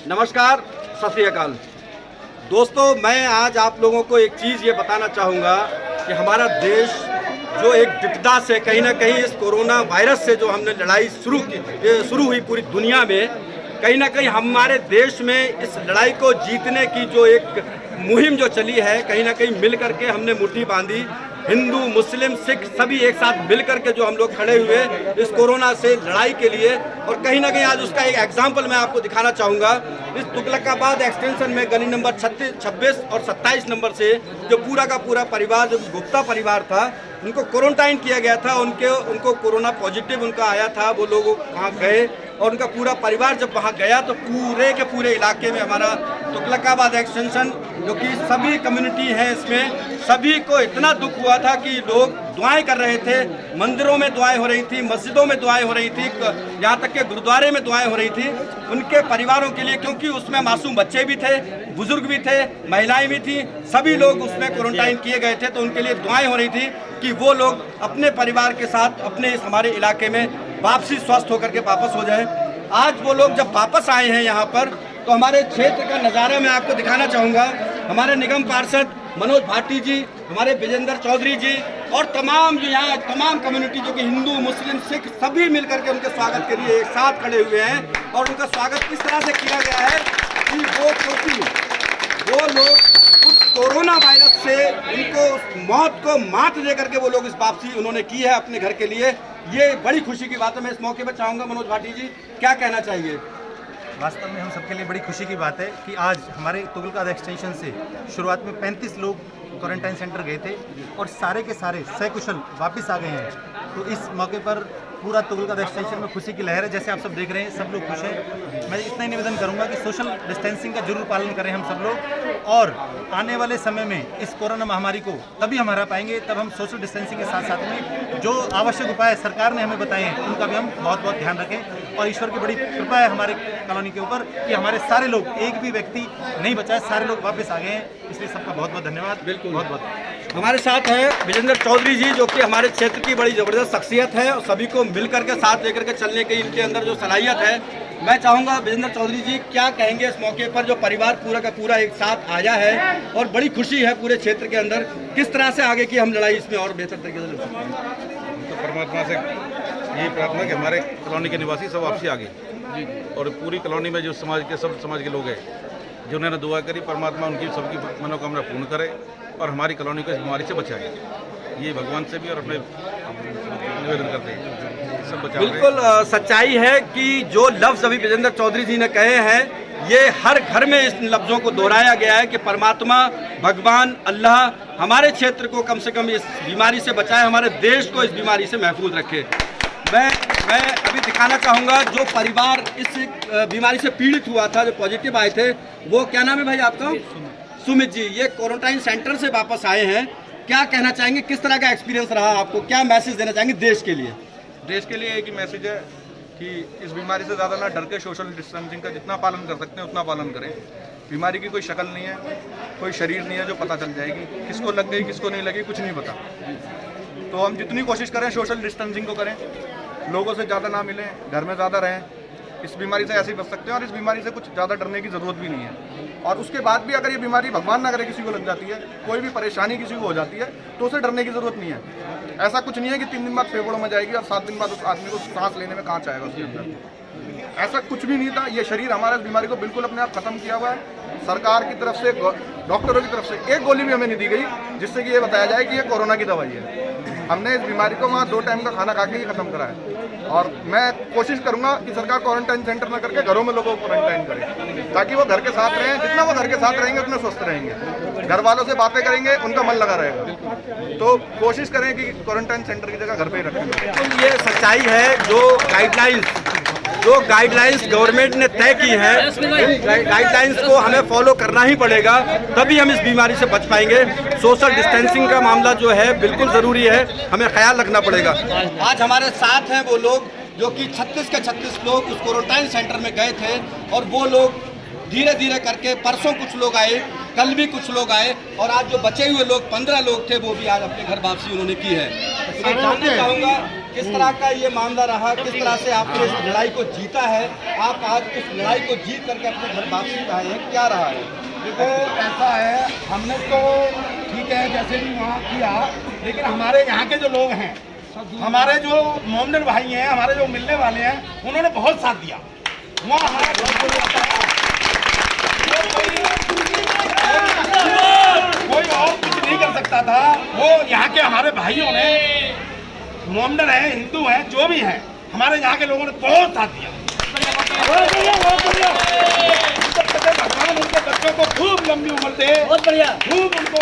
नमस्कार, सत श्री अकाल। दोस्तों, मैं आज आप लोगों को एक चीज़ ये बताना चाहूँगा कि हमारा देश जो एक विपदा से कहीं ना कहीं इस कोरोना वायरस से जो हमने लड़ाई शुरू हुई पूरी दुनिया में, कहीं ना कहीं हमारे देश में इस लड़ाई को जीतने की जो एक मुहिम जो चली है, कहीं ना कहीं मिल करके हमने मुट्ठी बांधी। हिंदू, मुस्लिम, सिख सभी एक साथ मिल करके जो हम लोग खड़े हुए इस कोरोना से लड़ाई के लिए, और कहीं ना कहीं आज उसका एक एग्जाम्पल मैं आपको दिखाना चाहूँगा। इस तुगलकाबाद एक्सटेंशन में गली नंबर 26 और 27 नंबर से जो पूरा का पूरा परिवार, जो गुप्ता परिवार था, उनको क्वारंटाइन किया गया था। उनको कोरोना पॉजिटिव उनका आया था। वो लोग वहाँ गए और उनका पूरा परिवार जब वहाँ गया तो पूरे के पूरे इलाके में हमारा तुगलकाबाद एक्सटेंशन जो कि सभी कम्युनिटी हैं, इसमें सभी को इतना दुख हुआ था कि लोग दुआएं कर रहे थे। मंदिरों में दुआएं हो रही थी, मस्जिदों में दुआएं हो रही थी, यहाँ तक के गुरुद्वारे में दुआएं हो रही थी उनके परिवारों के लिए, क्योंकि उसमें मासूम बच्चे भी थे, बुजुर्ग भी थे, महिलाएं भी थी, सभी लोग उसमें क्वारंटाइन किए गए थे। तो उनके लिए दुआएं हो रही थी कि वो लोग अपने परिवार के साथ अपने इस हमारे इलाके में वापसी स्वस्थ होकर के वापस हो जाए। आज वो लोग जब वापस आए हैं यहाँ पर, तो हमारे क्षेत्र का नज़ारा मैं आपको दिखाना चाहूँगा। हमारे निगम पार्षद मनोज भाटी जी, हमारे विजेंद्र चौधरी जी और तमाम जो यहाँ तमाम कम्युनिटी जो कि हिंदू, मुस्लिम, सिख सभी मिलकर के उनके स्वागत के लिए एक साथ खड़े हुए हैं। और उनका स्वागत किस तरह से किया गया है कि वो लोग उस कोरोना वायरस से उनको मौत को मात दे करके वो लोग इस वापसी उन्होंने की है अपने घर के लिए। ये बड़ी खुशी की बात है। मैं इस मौके पर चाहूँगा मनोज भाटी जी क्या कहना चाहिए। वास्तव में हम सबके लिए बड़ी खुशी की बात है कि आज हमारे तुगलकाबाद एक्सटेंशन से शुरुआत में 35 लोग क्वारंटाइन सेंटर गए थे और सारे के सारे सकुशल वापस आ गए हैं। तो इस मौके पर पूरा तुगलकाबाद एक्सटेंशन में खुशी की लहर है। जैसे आप सब देख रहे हैं, सब लोग खुश हैं। मैं इतना ही निवेदन करूंगा कि सोशल डिस्टेंसिंग का जरूर पालन करें हम सब लोग, और आने वाले समय में इस कोरोना महामारी को तभी हम हरा पाएंगे तब हम सोशल डिस्टेंसिंग के साथ साथ में जो आवश्यक उपाय सरकार ने हमें बताए हैं उनका भी हम बहुत बहुत ध्यान रखें। और ईश्वर की बड़ी कृपा है हमारे कॉलोनी के ऊपर कि हमारे सारे लोग, एक भी व्यक्ति नहीं बचा है, सारे लोग वापस आ गए हैं। इसलिए सबका बहुत बहुत धन्यवाद। बिल्कुल, बहुत बहुत। हमारे साथ हैं विजेंद्र चौधरी जी जो कि हमारे क्षेत्र की बड़ी ज़बरदस्त शख्सियत है और सभी को मिलकर के साथ लेकर के चलने की इनके अंदर जो सलाहियत है। मैं चाहूँगा विजेंद्र चौधरी जी क्या कहेंगे इस मौके पर, जो परिवार पूरा का पूरा एक साथ आया है और बड़ी खुशी है पूरे क्षेत्र के अंदर, किस तरह से आगे की हम लड़ाई इसमें और बेहतर तरीके से लड़ सकते हैं। तो परमात्मा से यही प्रार्थना कि हमारे कॉलोनी के निवासी सब वापसी आ गए और पूरी कॉलोनी में जो सब समाज के लोग हैं जो उन्होंने दुआ करी, परमात्मा उनकी सबकी मनोकामना पूर्ण करे और हमारी कॉलोनी को इस बीमारी से बचाए। ये भगवान से भी और अपने निवेदन करते हैं सब बचा। बिल्कुल सच्चाई है कि जो लफ्ज़ अभी विजेंद्र चौधरी जी ने कहे हैं, ये हर घर में इस लफ्ज़ों को दोहराया गया है कि परमात्मा, भगवान, अल्लाह हमारे क्षेत्र को कम से कम इस बीमारी से बचाए, हमारे देश को इस बीमारी से महफूज रखे। मैं अभी दिखाना चाहूँगा जो परिवार इस बीमारी से पीड़ित हुआ था, जो पॉजिटिव आए थे, वो क्या नाम है भाई आपका? सुमित जी। ये क्वारंटाइन सेंटर से वापस आए हैं, क्या कहना चाहेंगे, किस तरह का एक्सपीरियंस रहा आपको, क्या मैसेज देना चाहेंगे देश के लिए? देश के लिए एक ही मैसेज है कि इस बीमारी से ज़्यादा ना डर के सोशल डिस्टेंसिंग का जितना पालन कर सकते हैं उतना पालन करें। बीमारी की कोई शक्ल नहीं है, कोई शरीर नहीं है जो पता चल जाएगी, किसको लग गई किसको नहीं लगी कुछ नहीं पता। तो हम जितनी कोशिश करें सोशल डिस्टेंसिंग को करें, लोगों से ज़्यादा ना मिलें, घर में ज़्यादा रहें। इस बीमारी से ऐसे ही बच सकते हैं और इस बीमारी से कुछ ज़्यादा डरने की ज़रूरत भी नहीं है। और उसके बाद भी अगर ये बीमारी भगवान ना करे किसी को लग जाती है, कोई भी परेशानी किसी को हो जाती है, तो उसे डरने की ज़रूरत नहीं है। ऐसा कुछ नहीं है कि 3 दिन बाद फेफड़ों में जाएगी और 7 दिन बाद उस आदमी को सांस लेने में कांच आएगा उसके अंदर। ऐसा कुछ भी नहीं था। ये शरीर हमारा इस बीमारी को बिल्कुल अपने आप खत्म किया हुआ है। सरकार की तरफ से, डॉक्टरों की तरफ से एक गोली भी हमें नहीं दी गई जिससे कि ये बताया जाए कि ये कोरोना की दवाई है। हमने इस बीमारी को वहाँ 2 टाइम का खाना खा के ही खत्म करा है। और मैं कोशिश करूंगा कि सरकार क्वारंटाइन सेंटर ना करके घरों में लोगों को क्वारंटाइन करे, ताकि वो घर के साथ रहें। जितना वो घर के साथ रहेंगे उतने स्वस्थ रहेंगे, घर वालों से बातें करेंगे, उनका मन लगा रहेगा। तो कोशिश करें कि क्वारंटाइन सेंटर की जगह घर पे ही रखें। तो ये सच्चाई है। जो गाइडलाइंस गवर्नमेंट ने तय की है, गाइडलाइंस को हमें फॉलो करना ही पड़ेगा, तभी हम इस बीमारी से बच पाएंगे। सोशल डिस्टेंसिंग का मामला जो है बिल्कुल ज़रूरी है, हमें ख्याल रखना पड़ेगा। आज हमारे साथ हैं वो लोग जो कि 36 के 36 लोग उस क्वारंटाइन सेंटर में गए थे और वो लोग धीरे धीरे करके, परसों कुछ लोग आए, कल भी कुछ लोग आए और आज जो बचे हुए लोग 15 लोग थे वो भी आज अपने घर वापसी उन्होंने की है। तो मैं जानना चाहूँगा किस तरह का ये मामला रहा, किस तरह से आपने इस लड़ाई को जीता है, आप आज इस लड़ाई को जीत करके अपने घर वापसी आए हैं, क्या रहा है? देखो ऐसा है, हमने तो ठीक है जैसे भी वहाँ किया, लेकिन हमारे यहाँ के जो लोग हैं, हमारे जो मोमडन भाई हैं, हमारे जो मिलने वाले हैं, उन्होंने बहुत साथ दिया। वहाँ हमारा कोई और कुछ नहीं कर सकता था। वो यहाँ के हमारे भाइयों ने, मोमडन है, हिंदू हैं, जो भी हैं, हमारे यहाँ के लोगों ने बहुत साथ दिया। भगवान उनके बच्चों को खूब लंबी उम्र दे, खूब उनको